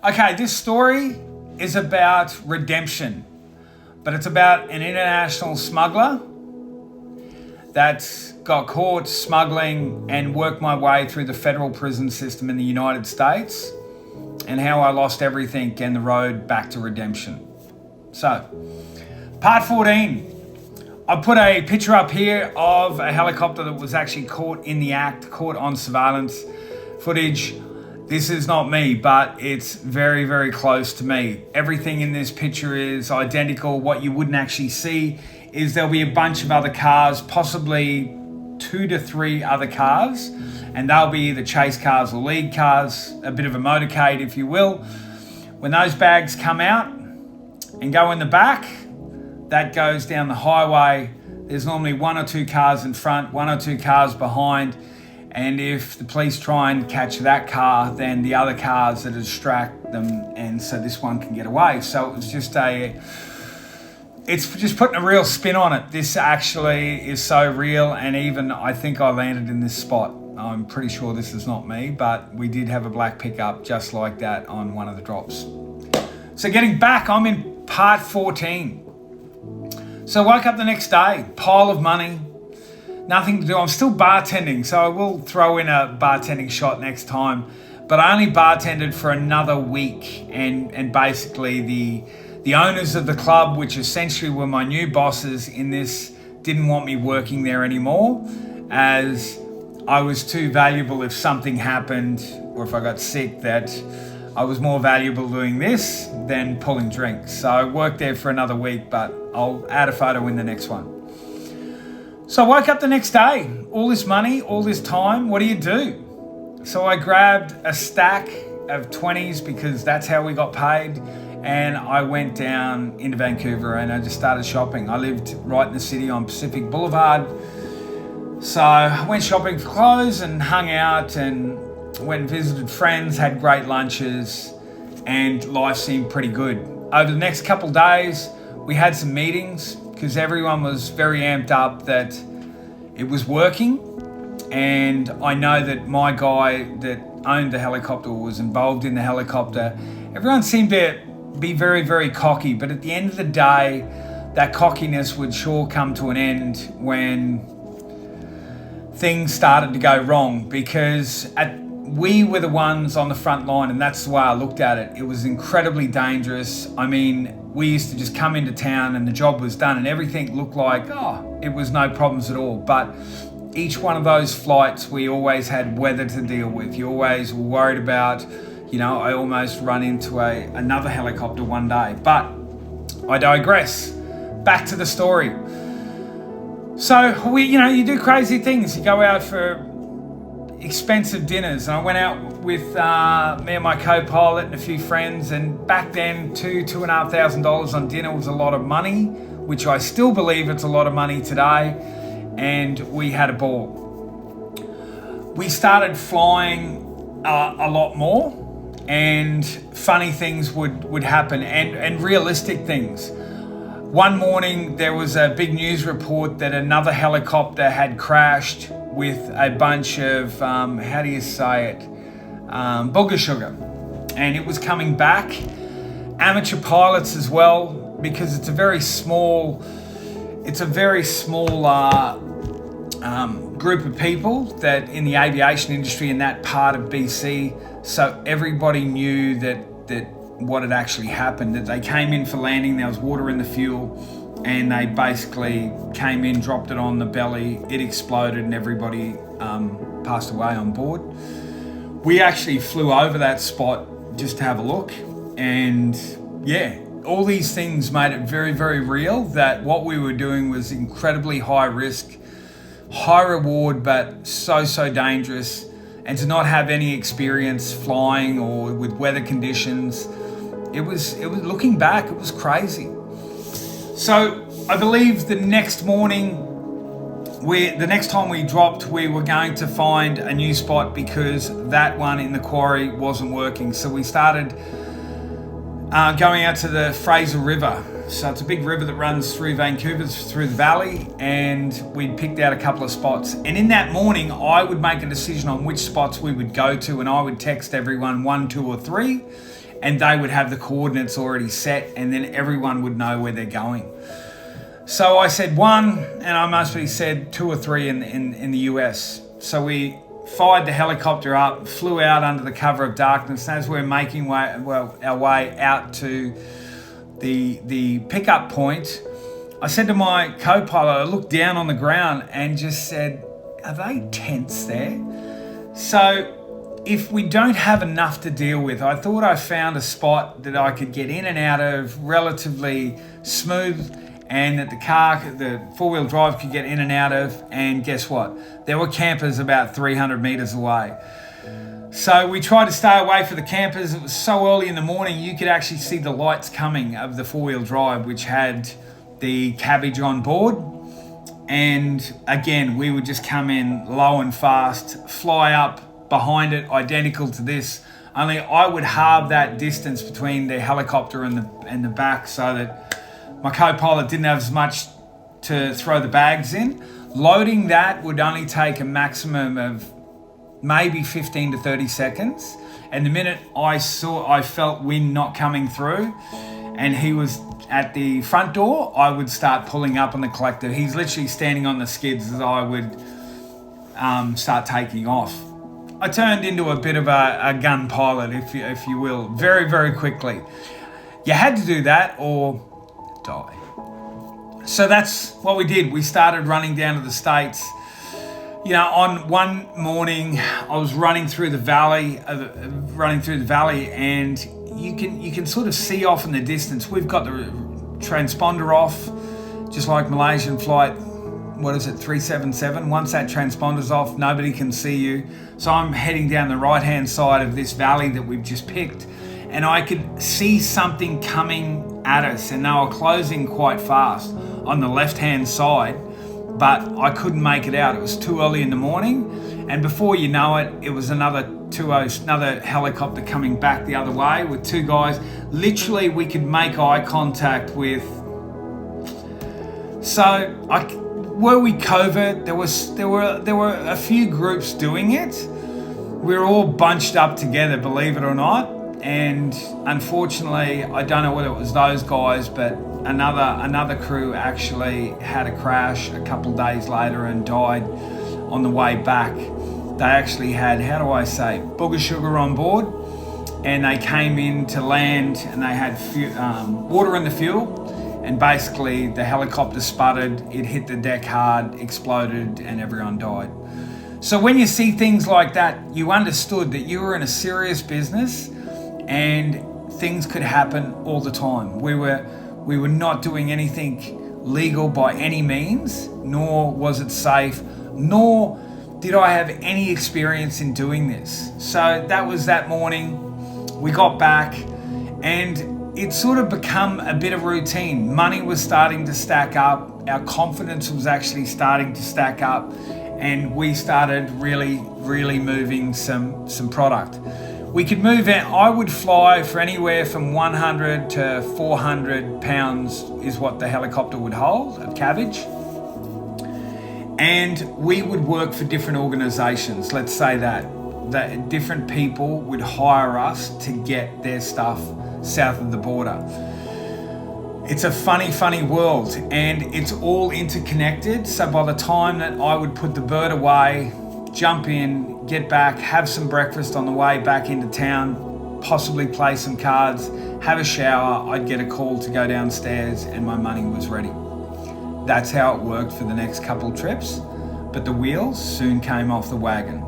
Okay, this story is about redemption, but it's about an international smuggler that got caught smuggling and worked my way through the federal prison system in the United States, and how I lost everything and the road back to redemption. So, part 14. I put a picture up here of a helicopter that was actually caught in the act, caught on surveillance footage. This is not me, but it's very, very close to me. Everything in this picture is identical. What you wouldn't actually see is there'll be a bunch of other cars, possibly 2 to 3 other cars, and they'll be either chase cars or lead cars, a bit of a motorcade, if you will. When those bags come out and go in the back, that goes down the highway. There's normally 1 or 2 cars in front, 1 or 2 cars behind. And if the police try and catch that car, then the other cars that distract them, and so this one can get away. So it's just putting a real spin on it. This actually is so real, and even I think I landed in this spot. I'm pretty sure this is not me, but we did have a black pickup just like that on one of the drops. So getting back, I'm in part 14. So I woke up the next day, pile of money, nothing to do. I'm still bartending, so I will throw in a bartending shot next time. But I only bartended for another week, and basically the owners of the club, which essentially were my new bosses in this, didn't want me working there anymore, as I was too valuable if something happened or if I got sick, that I was more valuable doing this than pulling drinks. So I worked there for another week, but I'll add a photo in the next one. So I woke up the next day, all this money, all this time, what do you do? So I grabbed a stack of 20s because that's how we got paid, and I went down into Vancouver and I just started shopping. I lived right in the city on Pacific Boulevard. So I went shopping for clothes and hung out and went and visited friends, had great lunches, and life seemed pretty good. Over the next couple of days, we had some meetings because everyone was very amped up that it was working. And I know that my guy that owned the helicopter was involved in the helicopter. Everyone seemed to be very, very cocky, but at the end of the day, that cockiness would sure come to an end when things started to go wrong, because we were the ones on the front line, and that's the way I looked at it. It was incredibly dangerous. I mean, we used to just come into town and the job was done and everything looked like, it was no problems at all. But each one of those flights, we always had weather to deal with. You always were worried about, I almost run into another helicopter one day. But I digress. Back to the story. So you do crazy things. You go out for expensive dinners, and I went out with me and my co-pilot and a few friends, and back then $2,500 on dinner was a lot of money, which I still believe it's a lot of money today, and we had a ball. We started flying a lot more, and funny things would happen, and realistic things. One morning there was a big news report that another helicopter had crashed with a bunch of, booger sugar. And it was coming back. Amateur pilots as well, because it's a very small group of people that in the aviation industry in that part of BC. So everybody knew that what had actually happened, that they came in for landing, there was water in the fuel, and they basically came in, dropped it on the belly, it exploded, and everybody passed away on board. We actually flew over that spot just to have a look, and all these things made it very, very real that what we were doing was incredibly high risk, high reward, but so dangerous. And to not have any experience flying or with weather conditions, it was looking back, it was crazy. So I believe the next time we dropped, we were going to find a new spot because that one in the quarry wasn't working. So we started going out to the Fraser River. So it's a big river that runs through Vancouver, through the valley, and we'd picked out a couple of spots. And in that morning, I would make a decision on which spots we would go to, and I would text everyone 1, 2, or 3. and they would have the coordinates already set, and then everyone would know where they're going. So I said 1, and I must be said 2 or 3 in the US. So we fired the helicopter up, flew out under the cover of darkness. As we're making our way out to the pickup point, I said to my co-pilot, I looked down on the ground and just said, are they tents there? So if we don't have enough to deal with, I thought I found a spot that I could get in and out of relatively smooth, and that the four-wheel drive could get in and out of. And guess what? There were campers about 300 meters away. So we tried to stay away from the campers. It was so early in the morning, you could actually see the lights coming of the four-wheel drive, which had the cabbage on board. And again, we would just come in low and fast, fly up behind it, identical to this. Only I would halve that distance between the helicopter and the back, so that my co-pilot didn't have as much to throw the bags in. Loading that would only take a maximum of maybe 15 to 30 seconds. And the minute I felt wind not coming through and he was at the front door, I would start pulling up on the collector. He's literally standing on the skids as I would start taking off. I turned into a bit of a gun pilot, if you will, very, very quickly. You had to do that or die. So that's what we did. We started running down to the States. You know, on one morning, I was running through the valley, and you can sort of see off in the distance. We've got the transponder off, just like Malaysian flight, 377. Once that transponder's off, nobody can see you. So I'm heading down the right-hand side of this valley that we've just picked, and I could see something coming at us, and they were closing quite fast on the left-hand side, but I couldn't make it out. It was too early in the morning, and before you know it, it was another helicopter coming back the other way with 2 guys. Literally, we could make eye contact with. Were we covert? There were a few groups doing it. We were all bunched up together, believe it or not. And unfortunately, I don't know whether it was those guys, but another crew actually had a crash a couple of days later and died on the way back. They actually had, booger sugar on board, and they came in to land and they had water in the fuel, and basically the helicopter sputtered, it hit the deck hard, exploded, and everyone died. So when you see things like that, you understood that you were in a serious business and things could happen all the time. We were not doing anything legal by any means, nor was it safe, nor did I have any experience in doing this. So that was that morning. We got back and it sort of become a bit of routine. Money was starting to stack up. Our confidence was actually starting to stack up, and we started really, really moving some product. We could move out. I would fly for anywhere from 100 to 400 pounds is what the helicopter would hold of cabbage. And we would work for different organizations. Let's say that different people would hire us to get their stuff south of the border. It's a funny world, and it's all interconnected. So by the time that I would put the bird away, jump in, get back, have some breakfast on the way back into town, possibly play some cards, have a shower, I'd get a call to go downstairs and my money was ready. That's how it worked for the next couple trips, but the wheels soon came off the wagon.